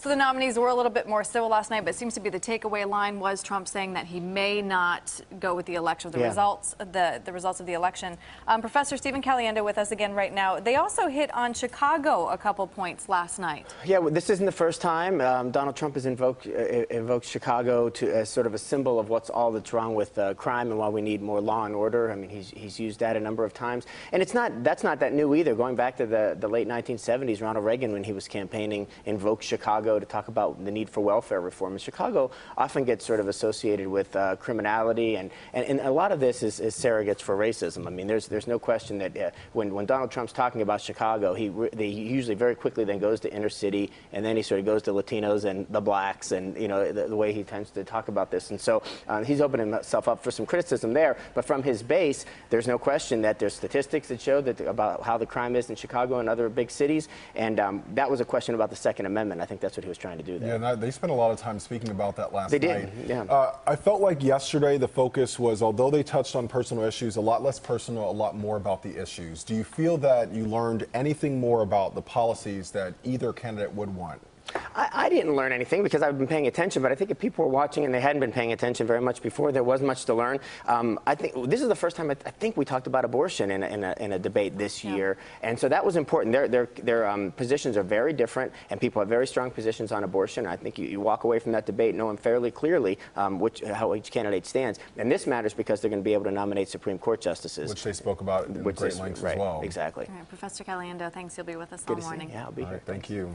So the nominees were a little bit more civil last night, but it seems to be the takeaway line was Trump saying that he may not go with the election, the results of the election. Professor Stephen Caliendo with us again right now. They also hit on Chicago a couple points last night. Yeah, well, this isn't the first time Donald Trump has invoked Chicago as sort of a symbol of what's all that's wrong with crime and why we need more law and order. I mean, he's used that a number of times, and that's not that new either. Going back to the late 1970s, Ronald Reagan, when he was campaigning, invoked Chicago to talk about the need for welfare reform. And Chicago often gets sort of associated with criminality, and a lot of this is surrogates for racism. I mean, there's no question that when Donald Trump's talking about Chicago, he usually very quickly then goes to inner city, and then he sort of goes to Latinos and the blacks, and the way he tends to talk about this. And so he's opening himself up for some criticism there. But from his base, there's no question that there's statistics that show that about how the crime is in Chicago and other big cities, and that was a question about the Second Amendment. I think that's what he was trying to do there. Yeah, they spent a lot of time speaking about that last night. They did, yeah. I felt like yesterday the focus was, although they touched on personal issues, a lot less personal, a lot more about the issues. Do you feel that you learned anything more about the policies that either candidate would want? I didn't learn anything because I've been paying attention, but I think if people were watching and they hadn't been paying attention very much before, there was much to learn. I think this is the first time I think we talked about abortion in a debate this year, and so that was important. Their positions are very different, and people have very strong positions on abortion. I think you walk away from that debate knowing fairly clearly how each candidate stands, and this matters because they're going to be able to nominate Supreme Court justices, which they spoke about in great lengths as well. Exactly. All right, Professor Caliendo, thanks. You'll be with us Good all morning. Yeah, I'll be here. Thank you.